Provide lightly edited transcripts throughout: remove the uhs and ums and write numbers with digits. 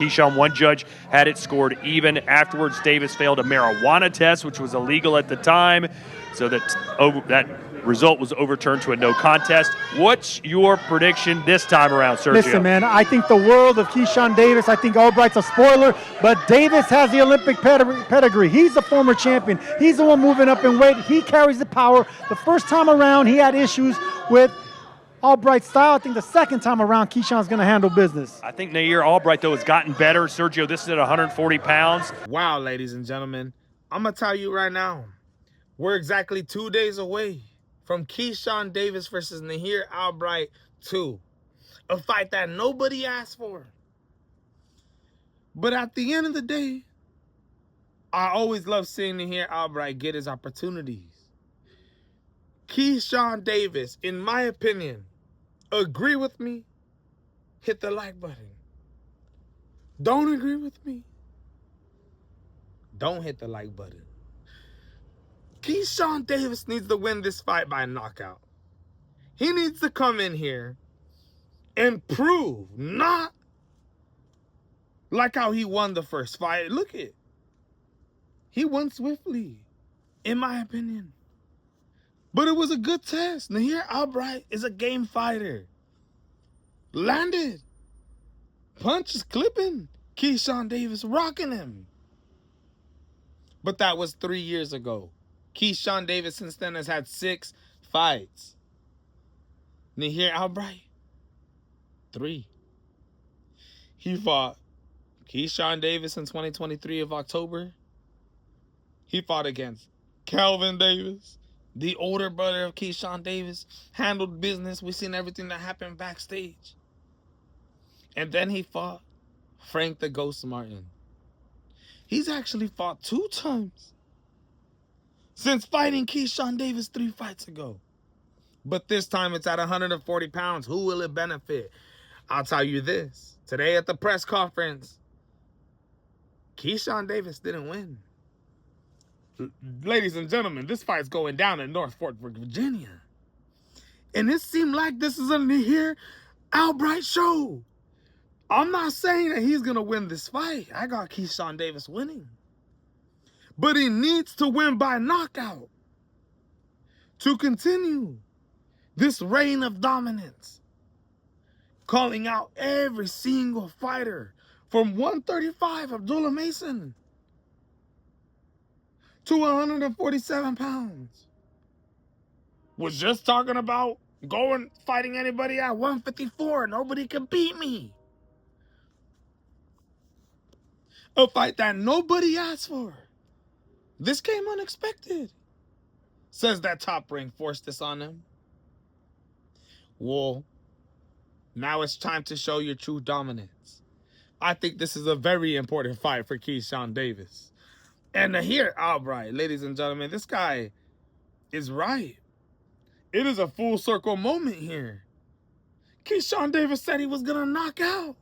Keyshawn, one judge had it scored even. Afterwards, Davis failed a marijuana test, which was illegal at the time, so that result was overturned to a no contest. What's your prediction this time around, Sergio? Listen, man, I think the world of Keyshawn Davis. I think Albright's a spoiler, but Davis has the Olympic pedigree. He's the former champion. He's the one moving up in weight. He carries the power. The first time around, he had issues with Albright's style. I think the second time around, Keyshawn's going to handle business. I think Nahir Albright, though, has gotten better. Sergio, this is at 140 pounds. Wow, ladies and gentlemen, I'm going to tell you right now, we're exactly 2 days away from Keyshawn Davis versus Nahir Albright 2, a fight that nobody asked for. But at the end of the day, I always love seeing Nahir Albright get his opportunities. Keyshawn Davis, in my opinion, agree with me, hit the like button. Don't agree with me, don't hit the like button. Keyshawn Davis needs to win this fight by knockout. He needs to come in here and prove, not like how he won the first fight. Look it. He won swiftly, in my opinion. But it was a good test. Nahir Albright is a game fighter. Landed. Punches clipping. Keyshawn Davis rocking him. But that was 3 years ago. Keyshawn Davis since then has had 6 fights. Nahir Albright, 3. He fought Keyshawn Davis in 2023 of October. He fought against Calvin Davis, the older brother of Keyshawn Davis, handled business. We seen everything that happened backstage. And then he fought Frank the Ghost Martin. He's actually fought 2 times since fighting Keyshawn Davis 3 fights ago. But this time it's at 140 pounds. Who will it benefit? I'll tell you this. Today at the press conference, Keyshawn Davis didn't win. Ladies and gentlemen, this fight's going down in North Fort Worth, Virginia. And it seemed like this is a Nahir Albright show. I'm not saying that he's going to win this fight. I got Keyshawn Davis winning. But he needs to win by knockout to continue this reign of dominance. Calling out every single fighter from 135, Abdullah Mason, to 147 pounds. Was just talking about fighting anybody at 154. Nobody could beat me. A fight that nobody asked for. This came unexpected. Says that Top Rank forced this on him. Well, now it's time to show your true dominance. I think this is a very important fight for Keyshawn Davis. And Nahir Albright, ladies and gentlemen, this guy is right. It is a full circle moment here. Keyshawn Davis said he was going to knock out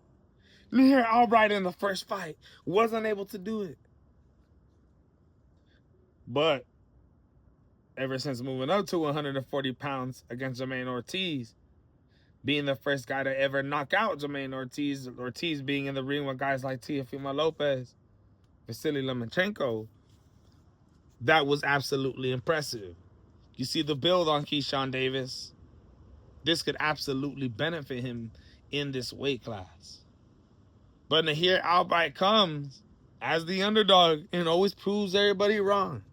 Nahir Albright in the first fight. Wasn't able to do it. But ever since moving up to 140 pounds against Jermaine Ortiz, being the first guy to ever knock out Jermaine Ortiz, Ortiz being in the ring with guys like Teofimo Lopez, Vasily Lomachenko, that was absolutely impressive. You see the build on Keyshawn Davis. This could absolutely benefit him in this weight class. But Nahir Albright comes as the underdog and always proves everybody wrong.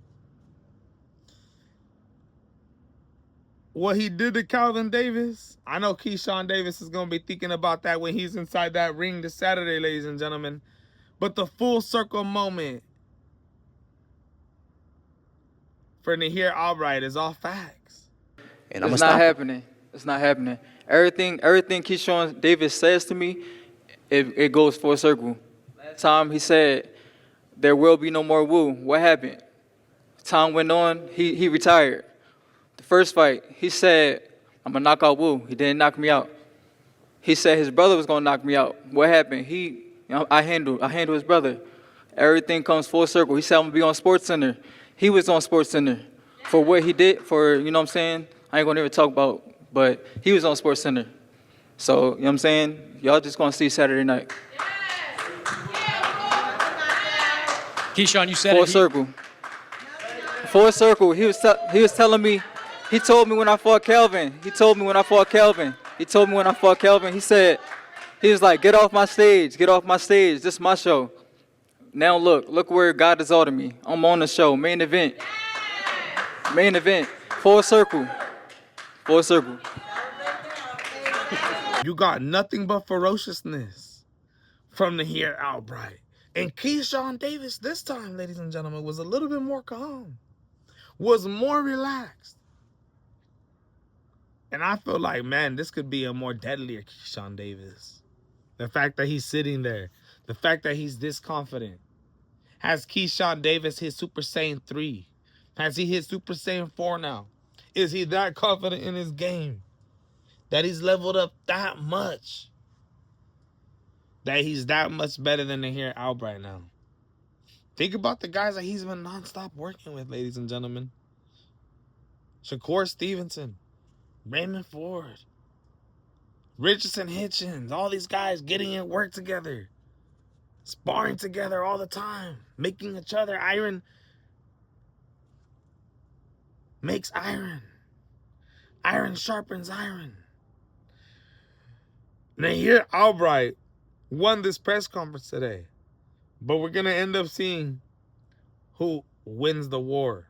What he did to Calvin Davis, I know Keyshawn Davis is going to be thinking about that when he's inside that ring this Saturday, ladies and gentlemen. But the full circle moment for Nahir Albright is all facts. And it's not happening. It's not happening. Everything Keyshawn Davis says to me, it goes full circle. Last time he said, there will be no more woo. What happened? Time went on, he retired. The first fight, he said, I'm going to knock out Wu. He didn't knock me out. He said his brother was going to knock me out. What happened? I handled his brother. Everything comes full circle. He said I'm going to be on SportsCenter. He was on SportsCenter for what he did for, you know what I'm saying? I ain't going to ever talk about, but he was on SportsCenter. So, you know what I'm saying? Y'all just going to see Saturday night. Keyshawn, you said Full it. circle. Full circle. He was telling me. He told me when I fought Kelvin. He told me when I fought Kelvin. He said, he was like, get off my stage. Get off my stage. This is my show. Now look where God has ordered me. I'm on the show. Main event. Full circle. Full circle. You got nothing but ferociousness from Nahir ALBRIGHT. And Keyshawn Davis this time, ladies and gentlemen, was a little bit more calm. Was more relaxed. And I feel like, man, this could be a more deadlier Keyshawn Davis. The fact that he's sitting there. The fact that he's this confident. Has Keyshawn Davis hit Super Saiyan 3? Has he hit Super Saiyan 4 now? Is he that confident in his game? That he's leveled up that much? That he's that much better than Nahir ALBRIGHT now? Think about the guys that he's been nonstop working with, ladies and gentlemen. Shakur Stevenson. Raymond Ford. Richardson Hitchens. All these guys getting in work together. Sparring together all the time. Making each other iron. Makes iron. Iron sharpens iron. Nahir ALBRIGHT won this press conference today. But we're going to end up seeing who wins the war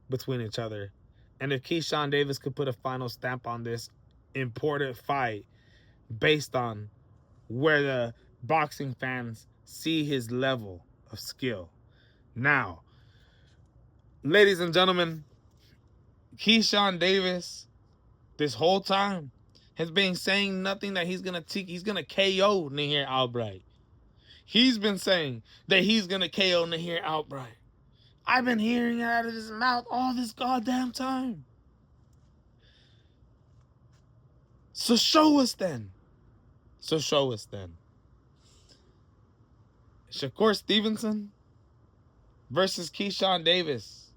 between each other. And if Keyshawn Davis could put a final stamp on this important fight based on where the boxing fans see his level of skill. Now, ladies and gentlemen, Keyshawn Davis this whole time has been saying nothing that he's gonna KO Nahir ALBRIGHT. He's been saying that he's gonna KO Nahir ALBRIGHT. I've been hearing it out of his mouth all this goddamn time. So show us then. Shakur Stevenson versus Keyshawn Davis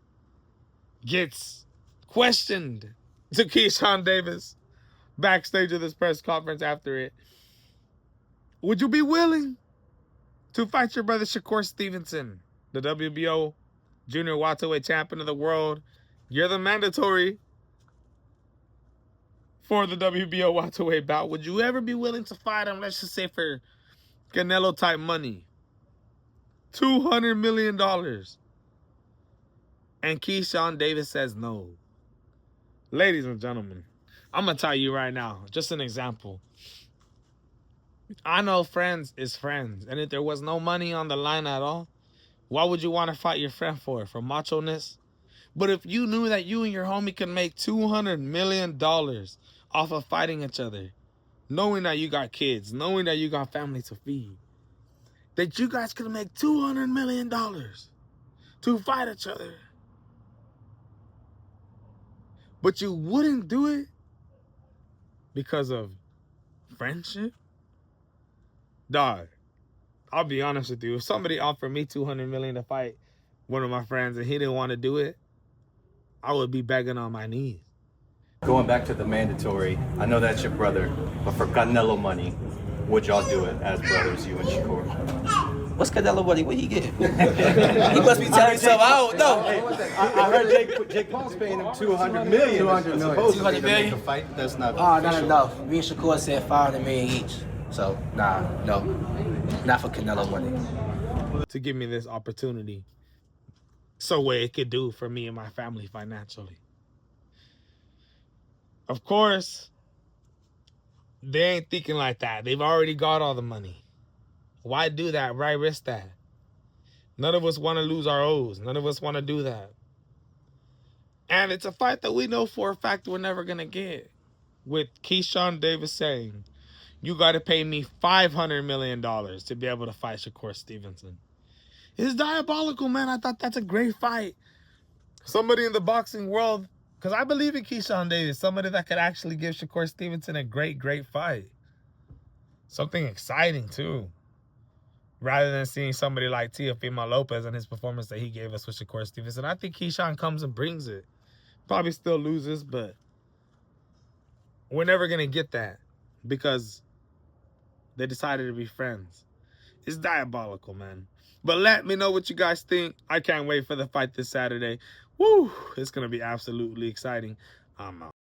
gets questioned to Keyshawn Davis backstage of this press conference after it. Would you be willing to fight your brother Shakur Stevenson, the WBO junior welterweight champion of the world? You're the mandatory for the WBO welterweight bout. Would you ever be willing to fight him, let's just say for Canelo type money? $200 million. And Keyshawn Davis says no. Ladies and gentlemen, I'm going to tell you right now, just an example. I know friends is friends. And if there was no money on the line at all, what would you want to fight your friend for? For macho-ness? But if you knew that you and your homie could make $200 million off of fighting each other, knowing that you got kids, knowing that you got family to feed, that you guys could make $200 million to fight each other, but you wouldn't do it because of friendship? Dog, I'll be honest with you. If somebody offered me $200 million to fight one of my friends and he didn't want to do it, I would be begging on my knees. Going back to the mandatory, I know that's your brother, but for Canelo money, would y'all do it as brothers, you and Shakur? What's Canelo money? What he get? He must be telling himself, I don't know. I heard Jake Paul's paying him $200 million. $200 million? Fight, that's not not enough. Me and Shakur said $500 million each. So, no. Not for Canelo money. To give me this opportunity so what it could do for me and my family financially. Of course, they ain't thinking like that. They've already got all the money. Why do that? Why risk that? None of us want to lose our O's. None of us want to do that. And it's a fight that we know for a fact we're never going to get. With Keyshawn Davis saying, you got to pay me $500 million to be able to fight Shakur Stevenson. It's diabolical, man. I thought that's a great fight. Somebody in the boxing world, because I believe in Keyshawn Davis, somebody that could actually give Shakur Stevenson a great fight. Something exciting, too. Rather than seeing somebody like Teofimo Lopez and his performance that he gave us with Shakur Stevenson. I think Keyshawn comes and brings it. Probably still loses, but we're never going to get that because they decided to be friends. It's diabolical, man. But let me know what you guys think. I can't wait for the fight this Saturday. Woo! It's going to be absolutely exciting. I'm out.